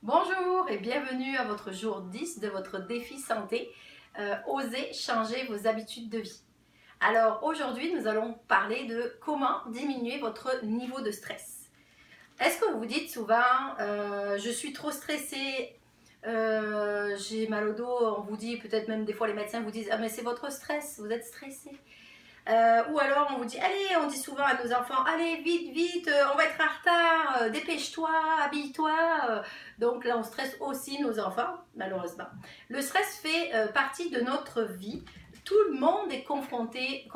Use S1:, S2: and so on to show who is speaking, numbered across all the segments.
S1: Bonjour et bienvenue à votre jour 10 de votre défi santé. Osez changer vos habitudes de vie. Alors aujourd'hui, nous allons parler de comment diminuer votre niveau de stress. Est-ce que vous vous dites souvent je suis trop stressée, j'ai mal au dos, on vous dit, peut-être même des fois les médecins vous disent ah mais c'est votre stress, vous êtes stressé. Ou alors on vous dit, allez, on dit souvent à nos enfants, allez, vite, vite, on va être en retard, dépêche-toi, habille-toi. Donc là, on stresse aussi nos enfants, malheureusement. Le stress fait partie de notre vie. Tout le monde est confronté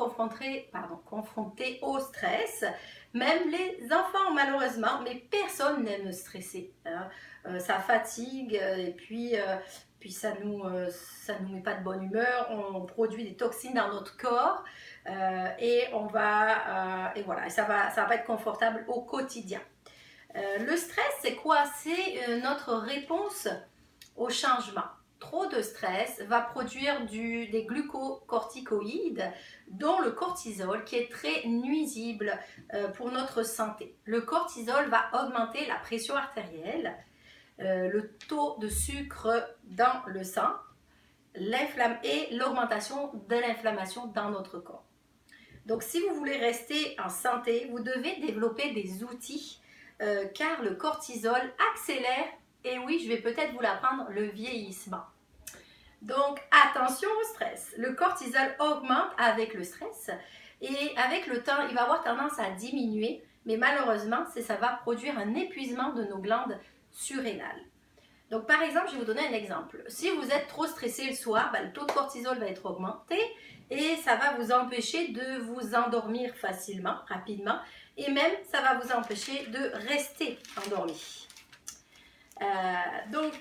S1: au stress, même les enfants malheureusement, mais personne n'aime stresser. Hein. Ça fatigue et puis ça nous met pas de bonne humeur, on produit des toxines dans notre corps. Et voilà, ça va pas être confortable au quotidien. Le stress, c'est quoi? C'est notre réponse au changement. Trop de stress va produire des glucocorticoïdes, dont le cortisol, qui est très nuisible pour notre santé. Le cortisol va augmenter la pression artérielle, le taux de sucre dans le sang et l'augmentation de l'inflammation dans notre corps. Donc, si vous voulez rester en santé, vous devez développer des outils car le cortisol accélère, et oui, je vais peut-être vous l'apprendre, le vieillissement. Donc, attention au stress. Le cortisol augmente avec le stress et avec le temps, il va avoir tendance à diminuer, mais malheureusement, ça va produire un épuisement de nos glandes surrénales. Donc, par exemple, je vais vous donner un exemple. Si vous êtes trop stressé le soir, le taux de cortisol va être augmenté et ça va vous empêcher de vous endormir facilement, rapidement, et même ça va vous empêcher de rester endormi. Donc,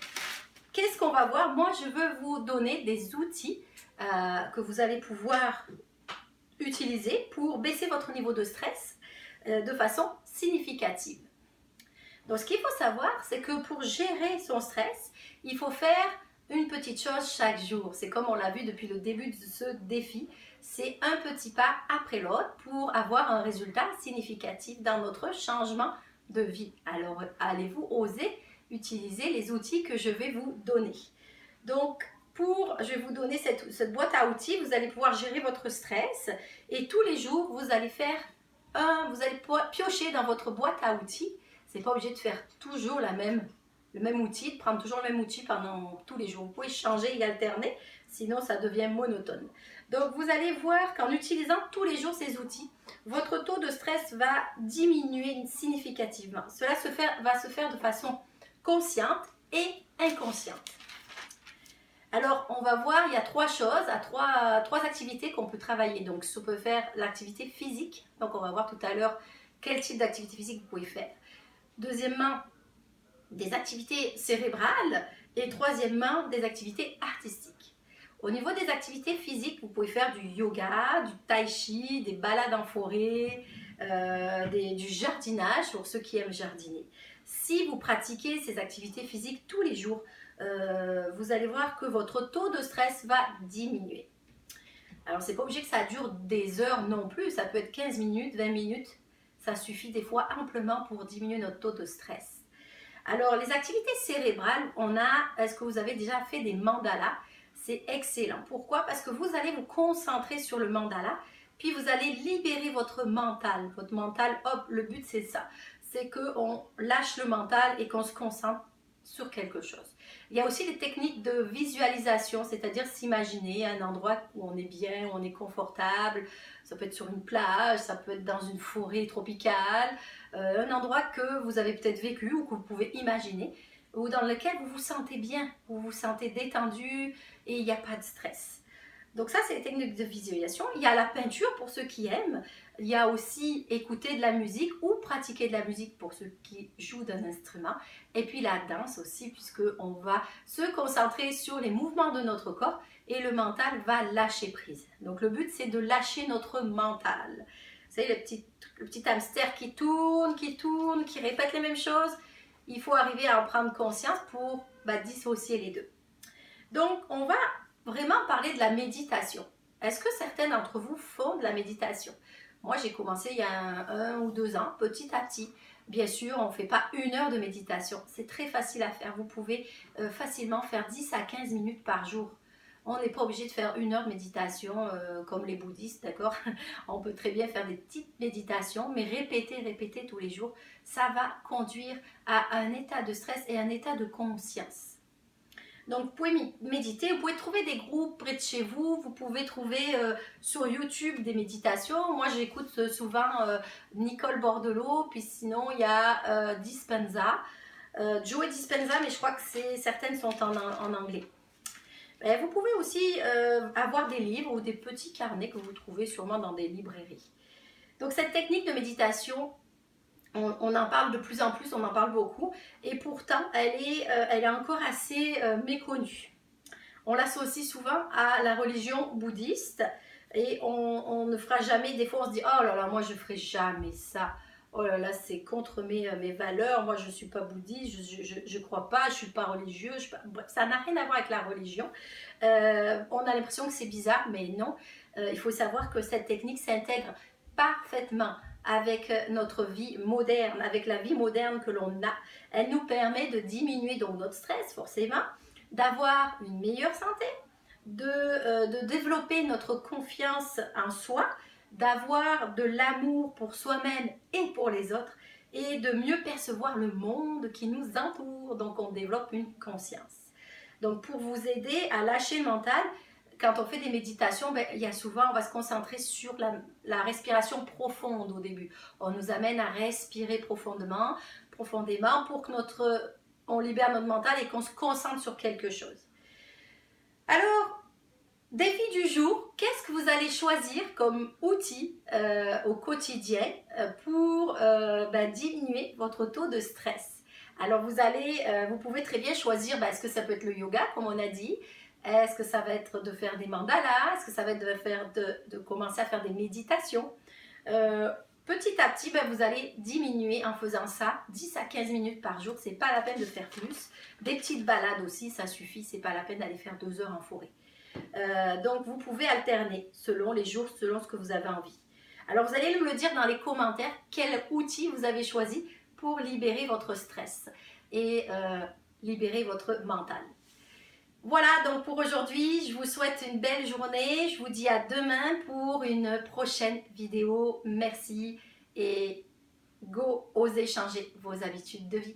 S1: qu'est-ce qu'on va voir? Moi, je veux vous donner des outils que vous allez pouvoir utiliser pour baisser votre niveau de stress de façon significative. Donc, ce qu'il faut savoir, c'est que pour gérer son stress, il faut faire une petite chose chaque jour. C'est comme on l'a vu depuis le début de ce défi. C'est un petit pas après l'autre pour avoir un résultat significatif dans notre changement de vie. Alors, allez-vous oser utiliser les outils que je vais vous donner? Donc, je vais vous donner cette boîte à outils. Vous allez pouvoir gérer votre stress et tous les jours, vous allez piocher dans votre boîte à outils. C'est pas obligé de faire toujours le même outil, de prendre toujours le même outil pendant tous les jours. Vous pouvez changer et alterner, sinon ça devient monotone. Donc vous allez voir qu'en utilisant tous les jours ces outils, votre taux de stress va diminuer significativement. Cela va se faire de façon consciente et inconsciente. Alors, on va voir, il y a trois activités qu'on peut travailler. Donc, on peut faire l'activité physique. Donc, on va voir tout à l'heure quel type d'activité physique vous pouvez faire. Deuxièmement, des activités cérébrales. Et troisièmement, des activités artistiques. Au niveau des activités physiques, vous pouvez faire du yoga, du tai chi, des balades en forêt, du jardinage pour ceux qui aiment jardiner. Si vous pratiquez ces activités physiques tous les jours, vous allez voir que votre taux de stress va diminuer. Alors, c'est pas obligé que ça dure des heures non plus, ça peut être 15 minutes, 20 minutes. Ça suffit des fois amplement pour diminuer notre taux de stress. Alors, les activités cérébrales, est-ce que vous avez déjà fait des mandalas? C'est excellent. Pourquoi? Parce que vous allez vous concentrer sur le mandala, puis vous allez libérer votre mental. Votre mental, hop, le but c'est ça. C'est qu'on lâche le mental et qu'on se concentre sur quelque chose. Il y a aussi des techniques de visualisation, c'est-à-dire s'imaginer un endroit où on est bien, où on est confortable. Ça peut être sur une plage, ça peut être dans une forêt tropicale, un endroit que vous avez peut-être vécu ou que vous pouvez imaginer, ou dans lequel vous vous sentez bien, vous vous sentez détendu et il n'y a pas de stress. Donc ça, c'est les techniques de visualisation. Il y a la peinture pour ceux qui aiment. Il y a aussi écouter de la musique ou pratiquer de la musique pour ceux qui jouent d'un instrument. Et puis la danse aussi, puisqu'on va se concentrer sur les mouvements de notre corps et le mental va lâcher prise. Donc le but, c'est de lâcher notre mental. Vous savez, le petit hamster qui tourne, qui répète les mêmes choses. Il faut arriver à en prendre conscience pour dissocier les deux. Donc, on va vraiment parler de la méditation. Est-ce que certains d'entre vous font de la méditation? Moi, j'ai commencé il y a 1 ou 2 ans, petit à petit. Bien sûr, on ne fait pas 1 heure de méditation. C'est très facile à faire. Vous pouvez facilement faire 10 à 15 minutes par jour. On n'est pas obligé de faire 1 heure de méditation comme les bouddhistes, d'accord? On peut très bien faire des petites méditations, mais répéter tous les jours, ça va conduire à un état de stress et un état de conscience. Donc, vous pouvez méditer, vous pouvez trouver des groupes près de chez vous, vous pouvez trouver sur YouTube des méditations. Moi, j'écoute souvent Nicole Bordelot, puis sinon, il y a Dispenza, Joe Dispenza, mais je crois que certaines sont en anglais. Et vous pouvez aussi avoir des livres ou des petits carnets que vous trouvez sûrement dans des librairies. Donc, cette technique de méditation, on en parle de plus en plus, on en parle beaucoup, et pourtant elle est encore assez méconnue. On l'associe souvent à la religion bouddhiste et on ne fera jamais, des fois on se dit oh là là, moi je ferai jamais ça, oh là là, c'est contre mes valeurs, moi je ne suis pas bouddhiste, je crois pas, je ne suis pas religieux, bref, ça n'a rien à voir avec la religion. On a l'impression que c'est bizarre, mais non, il faut savoir que cette technique s'intègre parfaitement avec notre vie moderne, avec la vie moderne que l'on a. Elle nous permet de diminuer donc notre stress forcément, d'avoir une meilleure santé, de développer notre confiance en soi, d'avoir de l'amour pour soi-même et pour les autres et de mieux percevoir le monde qui nous entoure. Donc on développe une conscience. Donc pour vous aider à lâcher le mental, quand on fait des méditations, il y a souvent, on va se concentrer sur la respiration profonde au début. On nous amène à respirer profondément pour que on libère notre mental et qu'on se concentre sur quelque chose. Alors, défi du jour, qu'est-ce que vous allez choisir comme outil au quotidien pour diminuer votre taux de stress? Alors vous pouvez très bien choisir, est-ce que ça peut être le yoga, comme on a dit? Est-ce que ça va être de faire des mandalas? Est-ce que ça va être de commencer à faire des méditations? Petit à petit, vous allez diminuer en faisant ça, 10 à 15 minutes par jour, c'est pas la peine de faire plus. Des petites balades aussi, ça suffit, c'est pas la peine d'aller faire 2 heures en forêt. Donc vous pouvez alterner selon les jours, selon ce que vous avez envie. Alors vous allez me le dire dans les commentaires quel outil vous avez choisi pour libérer votre stress et libérer votre mental. Voilà donc pour aujourd'hui, je vous souhaite une belle journée, je vous dis à demain pour une prochaine vidéo. Merci et go, osez changer vos habitudes de vie.